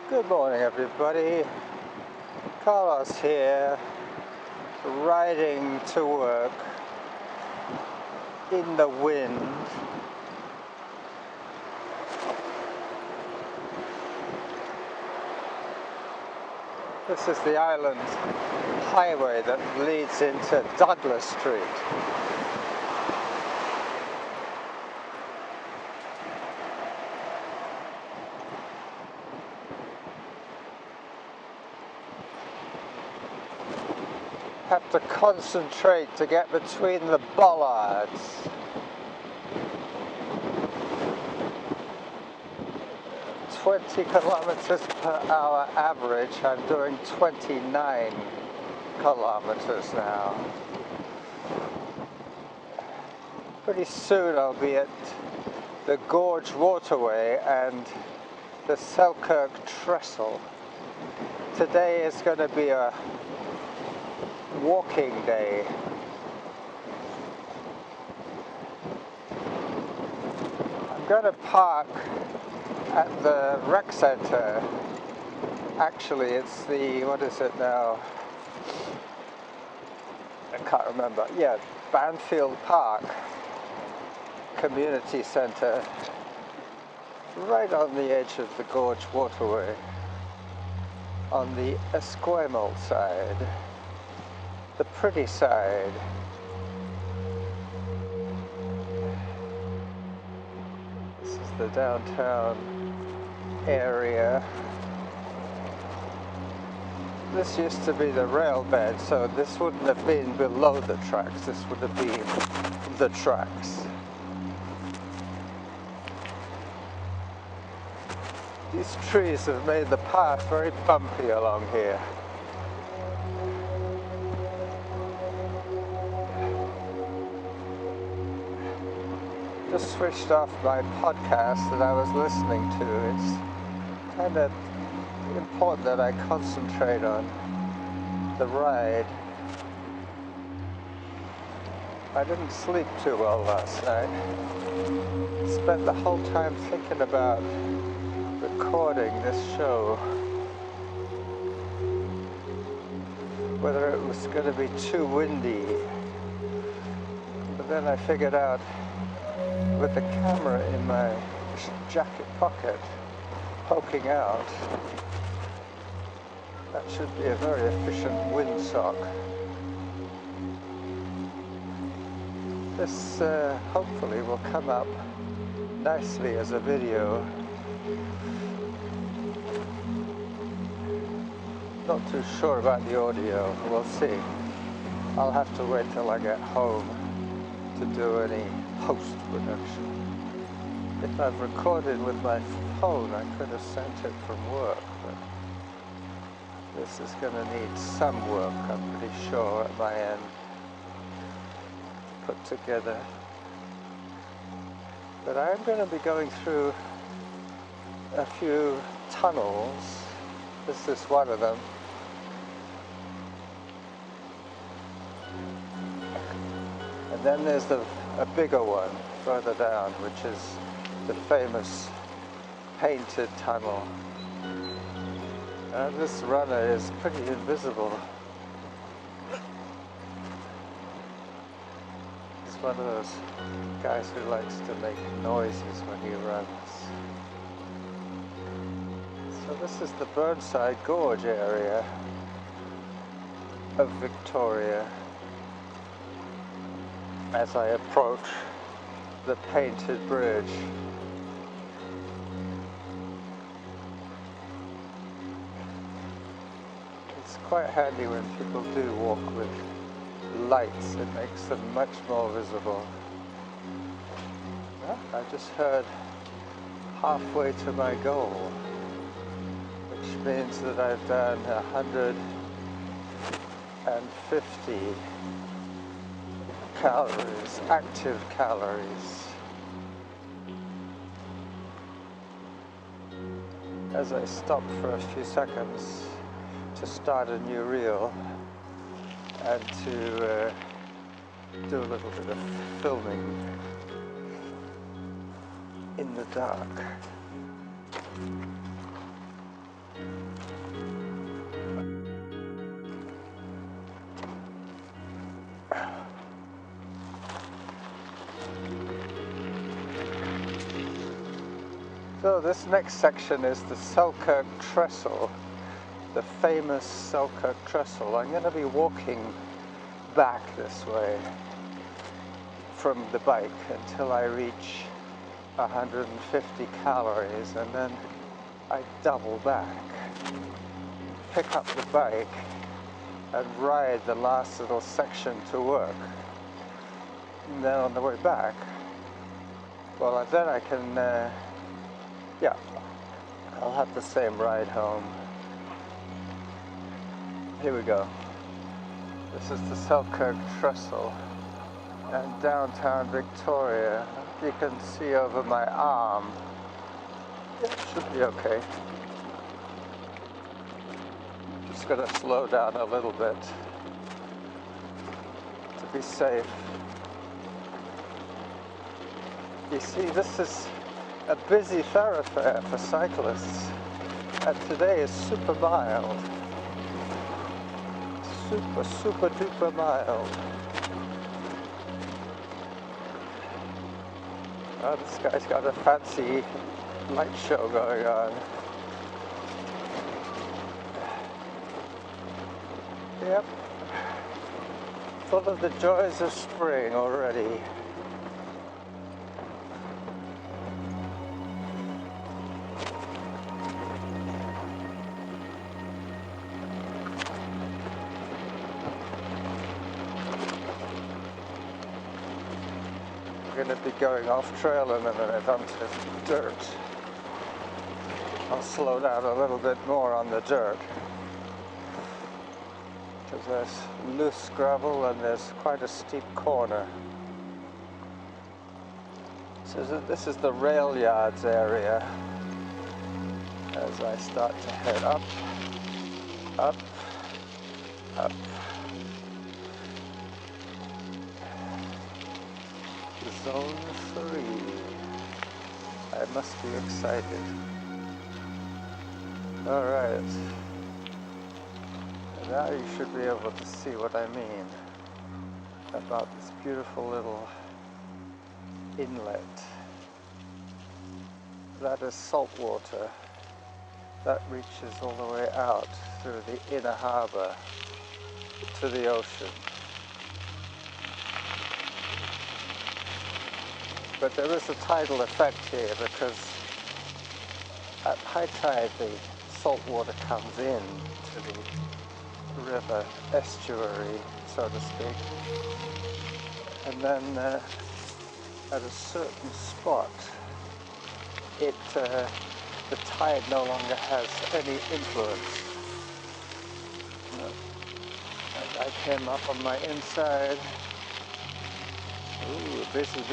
Good morning, everybody. Carlos here, riding to work in the wind. This is the island highway that leads into Douglas Street. Have to concentrate to get between the bollards. "20 kilometers per hour average. I'm doing 29 kilometers now. Pretty soon I'll be at the Gorge Waterway and the Selkirk Trestle. Today is going to be a walking day. I'm going to park at the rec center. Actually, it's the, what is it now? I can't remember. Yeah, Banfield Park Community Center, right on the edge of the Gorge Waterway, on the Esquimalt side. The pretty side. This is the downtown area. This used to be the rail bed, so this wouldn't have been below the tracks. This would have been the tracks. These trees have made the path very bumpy along here. Just switched off my podcast that I was listening to. It's kind of important that I concentrate on the ride. I didn't sleep too well last night. Spent the whole time thinking about recording this show. Whether it was going to be too windy. But then I figured out, with the camera in my jacket pocket poking out, that should be a very efficient windsock. This hopefully will come up nicely as a video. Not too sure about the audio, we'll see. I'll have to wait till I get home to do any post-production. If I've recorded with my phone, I could have sent it from work, but this is going to need some work, I'm pretty sure, at my end, put together. But I'm going to be going through a few tunnels. This is one of them. And then there's a bigger one further down, which is the famous painted tunnel. And this runner is pretty invisible. He's one of those guys who likes to make noises when he runs. So this is the Burnside Gorge area of Victoria. As I approach the painted bridge. It's quite handy when people do walk with lights. It makes them much more visible. Well, I just heard halfway to my goal, which means that I've done 150 calories, active calories. As I stop for a few seconds to start a new reel and to do a little bit of filming in the dark. So this next section is the Selkirk Trestle, the famous Selkirk Trestle. I'm going to be walking back this way from the bike until I reach 150 calories, and then I double back, pick up the bike and ride the last little section to work. And then on the way back, well, then I can, yeah, I'll have the same ride home. Here we go. This is the Selkirk Trestle and downtown Victoria. You can see over my arm. It should be okay. Just gonna slow down a little bit to be safe. You see, this is a busy thoroughfare for cyclists, and today is super mild. Super duper mild. Oh, this guy's got a fancy light show going on. Yep. Full of the joys of spring already. We're going to be going off trail in a minute onto dirt. I'll slow down a little bit more on the dirt because there's loose gravel and there's quite a steep corner. So this is the rail yards area as I start to head up, up, up. Zone 3. I must be excited. Alright. Now you should be able to see what I mean about this beautiful little inlet. That is salt water. That reaches all the way out through the inner harbour to the ocean. But there is a tidal effect here because at high tide the salt water comes in to the river estuary, so to speak, and then at a certain spot the tide no longer has any influence. And I came up on my inside. Ooh, busy.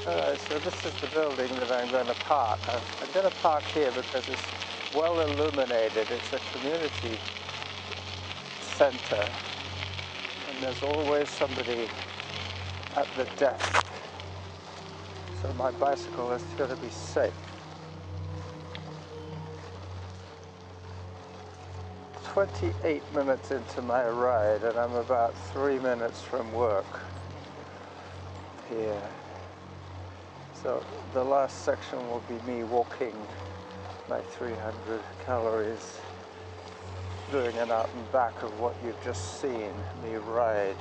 Alright, so this is the building that I'm going to park. I'm going to park here because it's well illuminated. It's a community center, and there's always somebody at the desk. So my bicycle is going to be safe. 28 minutes into my ride, and I'm about 3 minutes from work here. So the last section will be me walking my 300 calories, doing an out and back of what you've just seen me ride.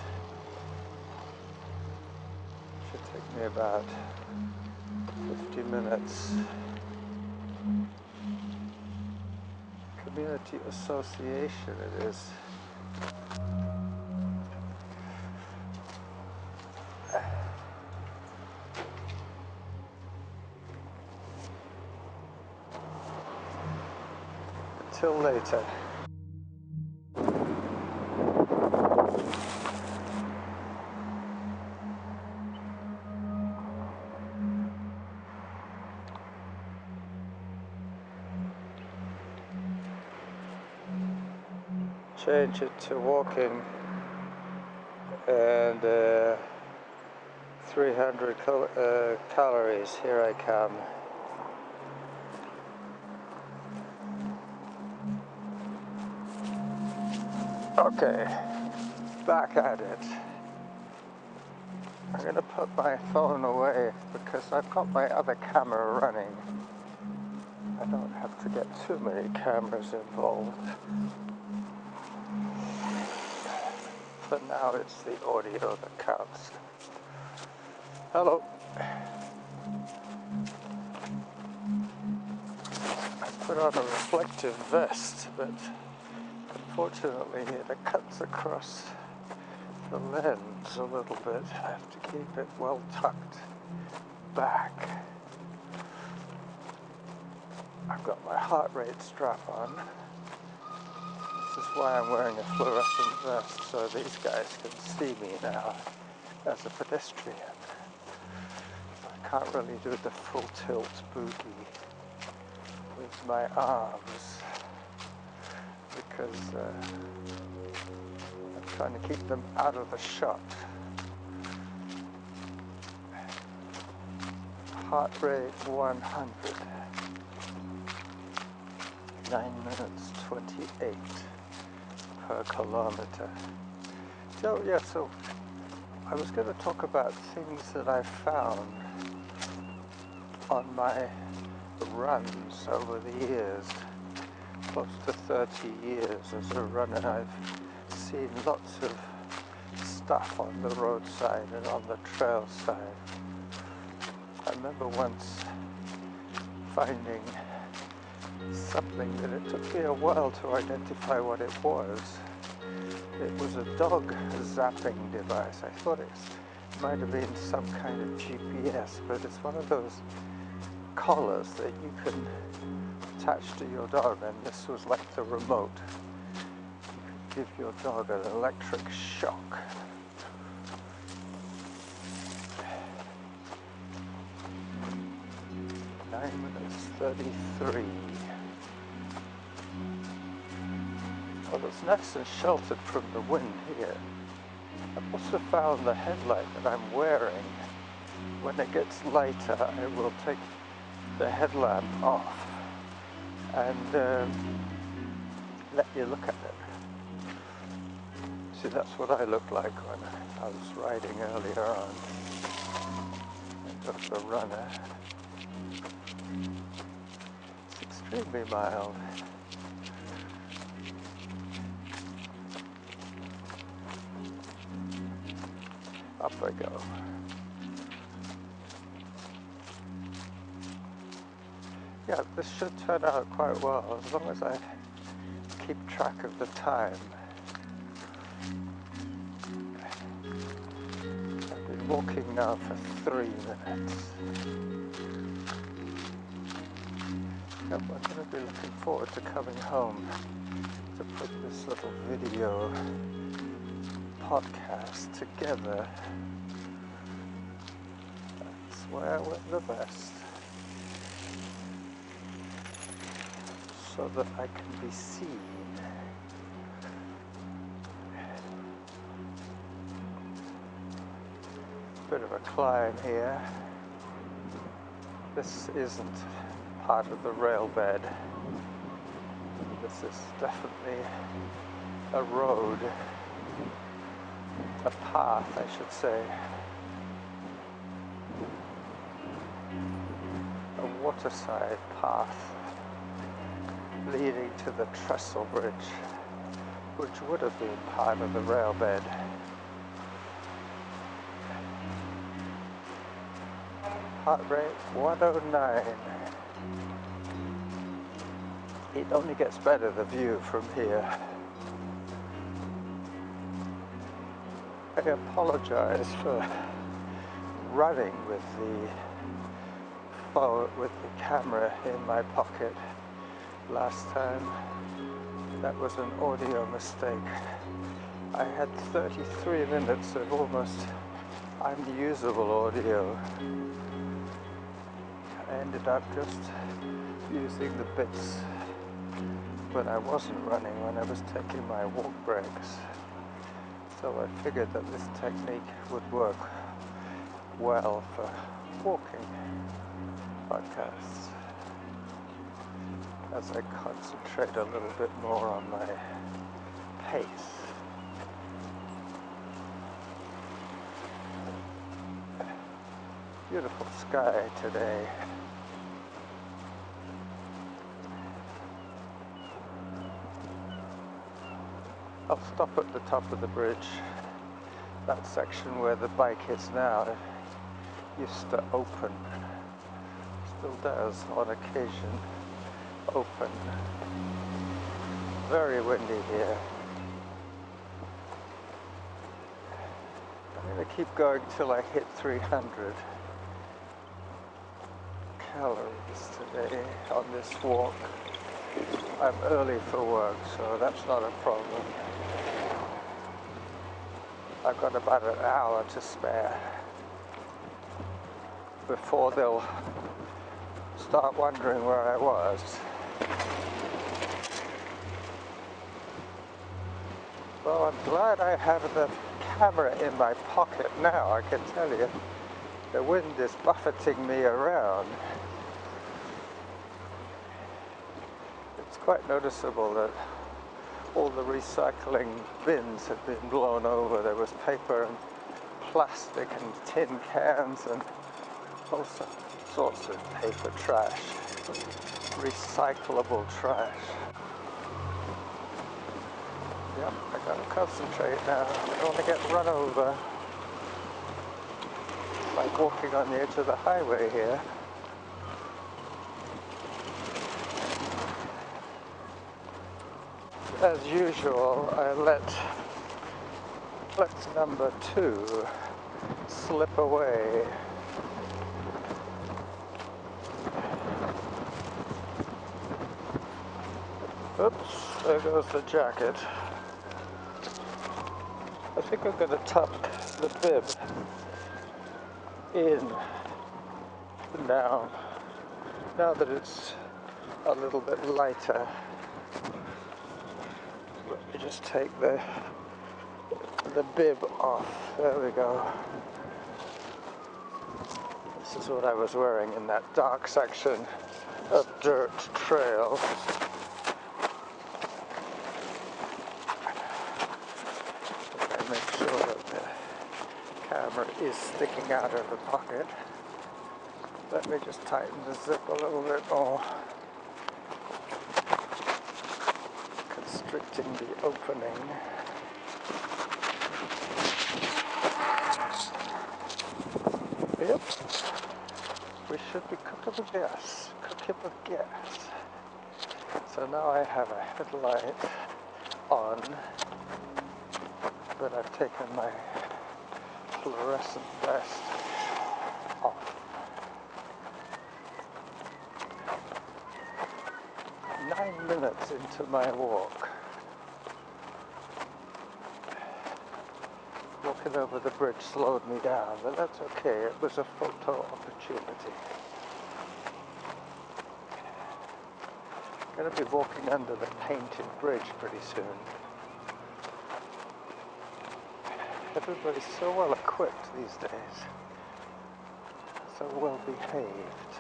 Should take me about 50 minutes. Community association it is. Until later. Change it to walking, and 300 calories. Here I come. Okay, back at it. I'm going to put my phone away because I've got my other camera running. I don't have to get too many cameras involved. For now it's the audio that counts. Hello. I put on a reflective vest, but unfortunately it cuts across the lens a little bit. I have to keep it well tucked back. I've got my heart rate strap on. This is why I'm wearing a fluorescent vest, so these guys can see me now as a pedestrian. I can't really do the full tilt boogie with my arms because I'm trying to keep them out of the shot. Heart rate 100. 9 minutes 28 per kilometer. So yeah, so I was going to talk about things that I've found on my runs over the years. Close to 30 years as a runner, I've seen lots of stuff on the roadside and on the trail side. I remember once finding something that it took me a while to identify what it was. It was a dog zapping device. I thought it might have been some kind of GPS, but it's one of those collars that you can attach to your dog, and this was like the remote. You could give your dog an electric shock. Minutes 33. Well, it's nice and sheltered from the wind here. I've also found the headlight that I'm wearing. When it gets lighter, I will take the headlamp off and let you look at it. See, that's what I looked like when I was riding earlier on. Of the runner. It's extremely mild. Up I go. Yeah, this should turn out quite well as long as I keep track of the time. I've been walking now for 3 minutes. Yep, I'm going to be looking forward to coming home to put this little video podcast together. That's where I wear the vest, so that I can be seen. Bit of a climb here. This isn't part of the rail bed. This is definitely a road, a path, I should say. A waterside path leading to the trestle bridge, which would have been part of the rail bed. Heart rate 109. It only gets better, the view from here. I apologize for running with the phone, with the camera in my pocket last time. That was an audio mistake. I had 33 minutes of almost unusable audio. I ended up just using the bits when I wasn't running, when I was taking my walk breaks. So I figured that this technique would work well for walking podcasts as I concentrate a little bit more on my pace. Beautiful sky today. I'll stop at the top of the bridge. That section where the bike is now used to open. Still does on occasion open. Very windy here. I'm going to keep going till I hit 300 calories today on this walk. I'm early for work, so that's not a problem. I've got about an hour to spare before they'll start wondering where I was. Well, I'm glad I have the camera in my pocket now, I can tell you. The wind is buffeting me around. It's quite noticeable that all the recycling bins have been blown over. There was paper and plastic and tin cans and all sorts of paper trash, recyclable trash. Yep, I gotta concentrate now. I don't want to get run over. It's like walking on the edge of the highway here. As usual, I let number 2 slip away. Oops, there goes the jacket. I think I'm going to tuck the bib in now that it's a little bit lighter. Let me just take the bib off. There we go. This is what I was wearing in that dark section of dirt trail. Okay, make sure that the camera is sticking out of the pocket. Let me just tighten the zip a little bit more. Constricting the opening. Yep. We should be cooking with gas. Cooking with gas. So now I have a headlight on, but I've taken my fluorescent vest off. 9 minutes into my walk. Walking over the bridge slowed me down, but that's okay. It was a photo opportunity. Going to be walking under the painted bridge pretty soon. Everybody's so well equipped these days. So well behaved.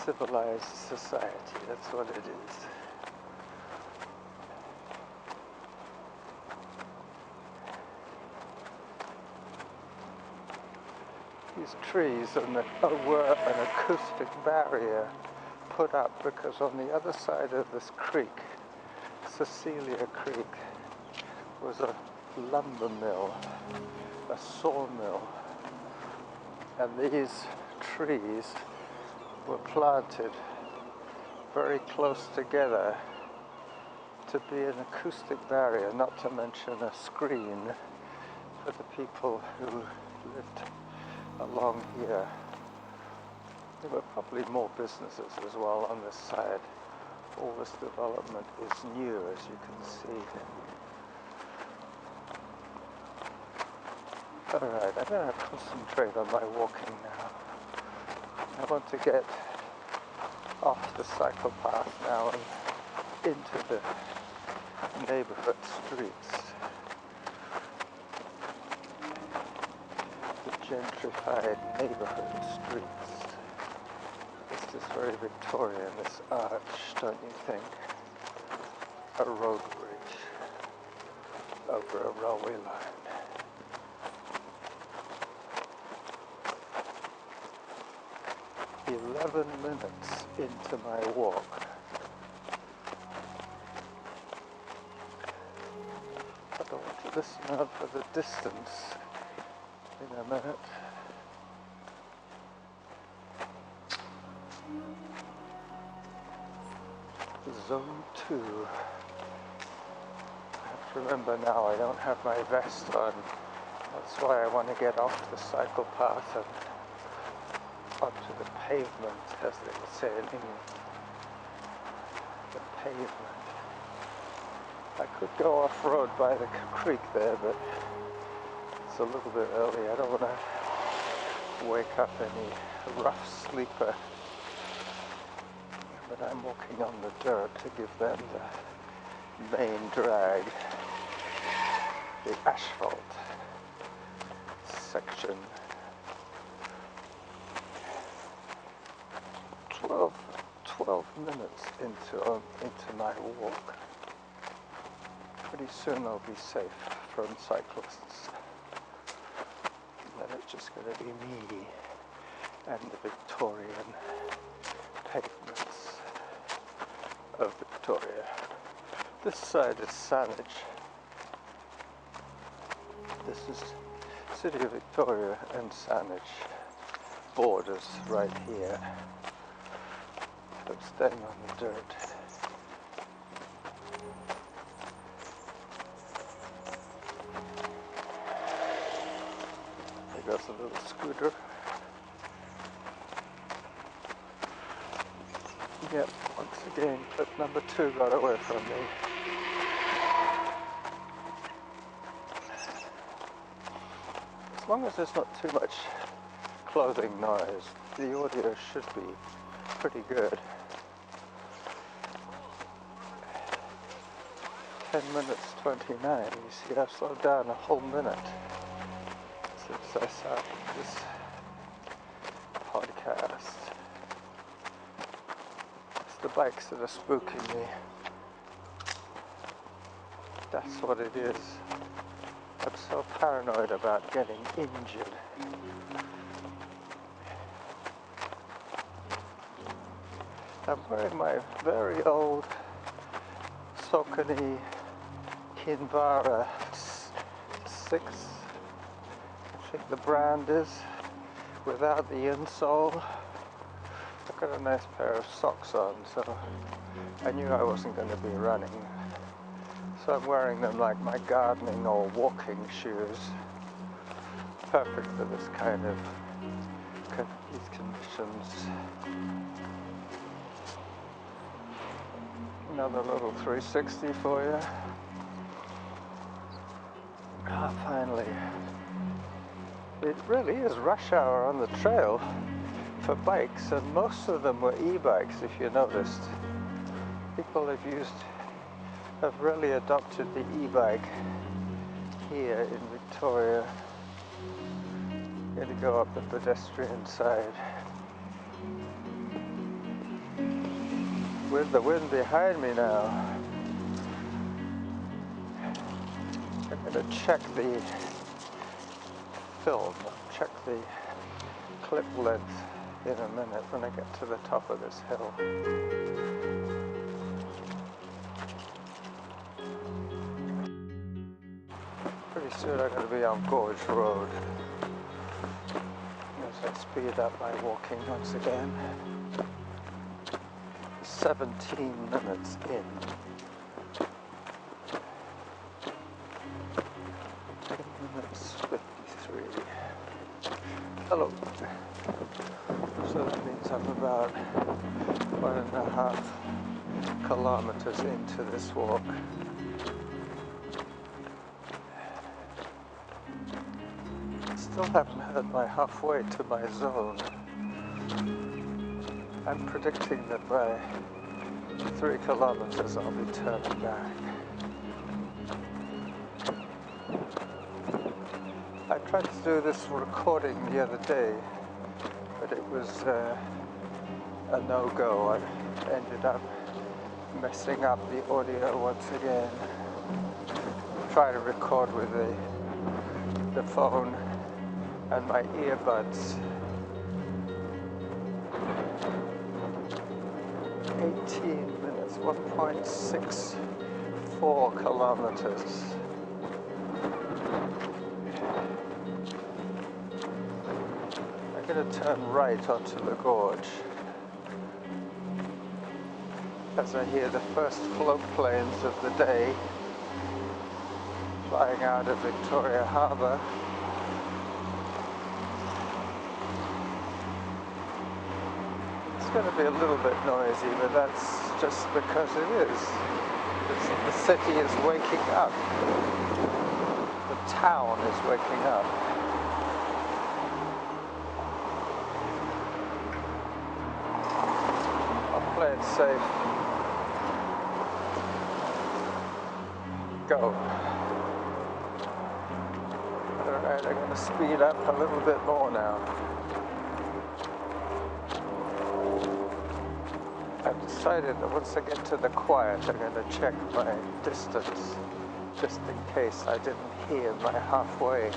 Civilized society, that's what it is. These trees were an acoustic barrier put up because on the other side of this creek, Cecilia Creek, was a lumber mill, a sawmill, and these trees were planted very close together to be an acoustic barrier, not to mention a screen for the people who lived along here. There were probably more businesses as well on this side. All this development is new, as you can see. Alright, I'm going to concentrate on my walking now. I want to get off the cycle path now and into the neighborhood streets. The gentrified neighborhood streets. This is very Victorian, this arch, don't you think? A road bridge over a railway line. 11 minutes into my walk. But I want to listen out for the distance in a minute. Zone 2. I have to remember now I don't have my vest on. That's why I want to get off the cycle path and onto the pavement, as they would say in England. The pavement. I could go off-road by the creek there, but it's a little bit early. I don't want to wake up any rough sleeper. But I'm walking on the dirt to give them the main drag, the asphalt section. 12 minutes into my walk. Pretty soon I'll be safe from cyclists. And then it's just going to be me and the Victorian pavements of Victoria. This side is Saanich. This is City of Victoria and Saanich borders right here. I'm standing on the dirt. There goes a little scooter. Yep, once again, clip number 2 got away from me. As long as there's not too much clothing noise, the audio should be pretty good. 10 minutes 29. You see, I've slowed down a whole minute since I started this podcast. It's the bikes that are spooking me. That's what it is. I'm so paranoid about getting injured. I'm wearing my very old Saucony Kinvara 6, I think the brand is, without the insole. I've got a nice pair of socks on, so I knew I wasn't going to be running. So I'm wearing them like my gardening or walking shoes. Perfect for this kind of these conditions. Another little 360 for you. Finally. It really is rush hour on the trail for bikes, and most of them were e-bikes, if you noticed. People have really adopted the e-bike here in Victoria. Going to go up the pedestrian side. With the wind behind me now. I'm going to check the film, check the clip length in a minute when I get to the top of this hill. Pretty soon I'm going to be on Gorge Road. As I speed up my walking once again. 17 minutes in. 10 minutes 53. Hello. So that means I'm about 1.5 kilometers into this walk. Still haven't had my halfway to my zone. I'm predicting that by 3 kilometers I'll be turning back. I tried to do this recording the other day, but it was a no-go. I ended up messing up the audio once again. Try to record with the phone and my earbuds. 18 minutes, 1.64 kilometers. I'm going to turn right onto the gorge as I hear the first float planes of the day flying out of Victoria Harbour. It's going to be a little bit noisy, but that's just because it is. The city is waking up. The town is waking up. I'll play it safe. Go. Alright, I'm going to speed up a little bit more now. I've decided that once I get to the quiet, I'm going to check my distance, just in case I didn't hear my halfway.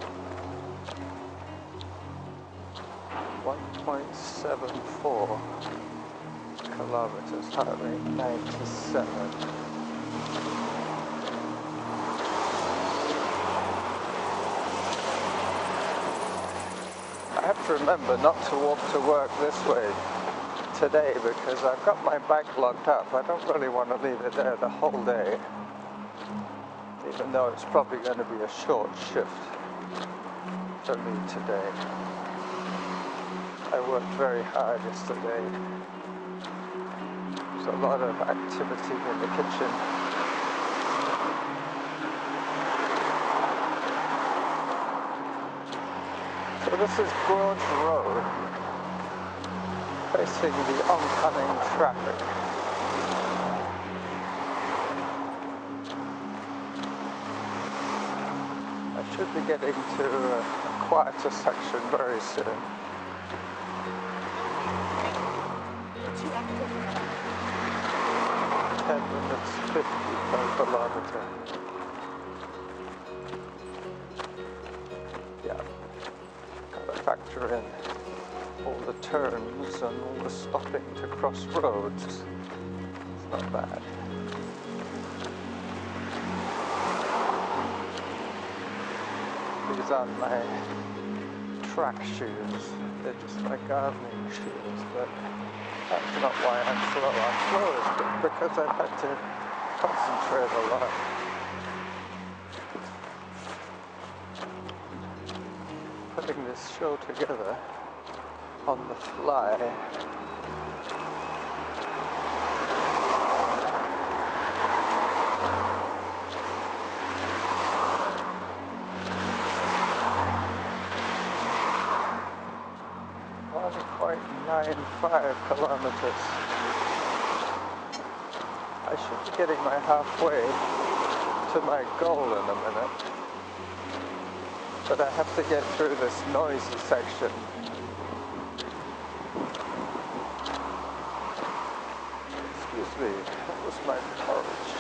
1.74 kilometers, heart rate 97. I have to remember not to walk to work this way today because I've got my bike locked up. I don't really want to leave it there the whole day, even though it's probably going to be a short shift for me today. I worked very hard yesterday. There's a lot of activity in the kitchen. So this is Gorge Road, facing the oncoming traffic. I should be getting to a quieter section very soon. 10 minutes 50 per kilometer. Yeah, gotta factor in all the turns and all the stopping to cross roads. It's not bad. These aren't my track shoes, they're just my gardening shoes, but that's not why I'm slow. I'm slow because I've had to concentrate a lot. Putting this show together on the fly. Quite 1.95 kilometers. I should be getting my halfway to my goal in a minute, but I have to get through this noisy section. Excuse me, that was my porridge.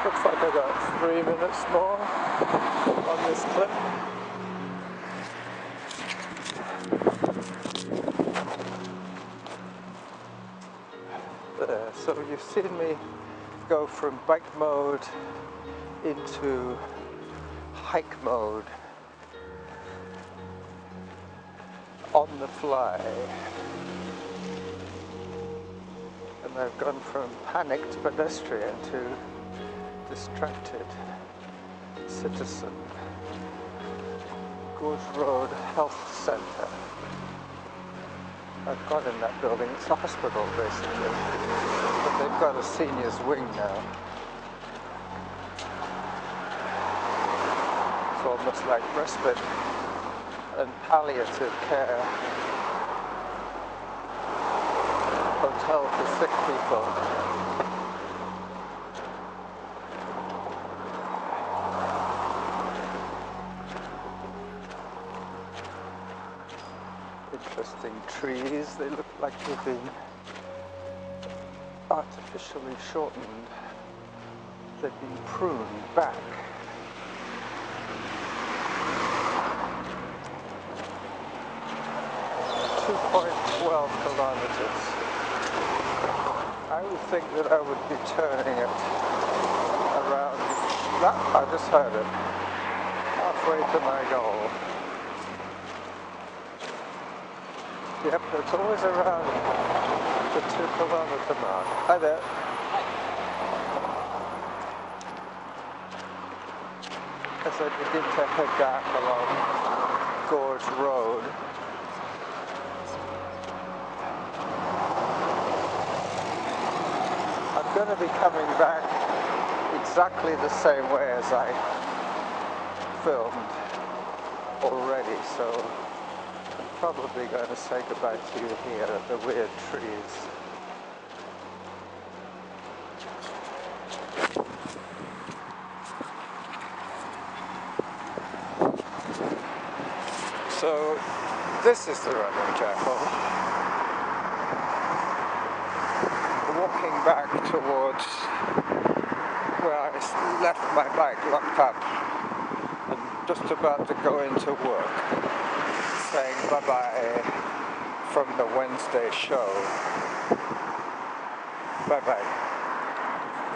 Looks like I got 3 minutes more on this clip. There, so you've seen me go from bike mode into hike mode on the fly. And I've gone from panicked pedestrian to distracted citizen. Gorge Road Health Centre. I've gone in that building. It's a hospital basically, but they've got a seniors wing now. It's almost like respite and palliative care. Hotel for sick people. Interesting trees. They look like they've been artificially shortened. They've been pruned back. 2.12 kilometers. I would think that I would be turning it around that. I just heard it. Halfway to my goal. Yep, it's always around the 2-kilometer mark. Hi there. As I begin to head back along Gorge Road, I'm going to be coming back exactly the same way as I filmed already, so I'm probably going to say goodbye to you here at the weird trees. So this is the running chapel. Walking back towards where I left my bike locked up and just about to go into work, saying bye-bye from the Wednesday show. Bye-bye.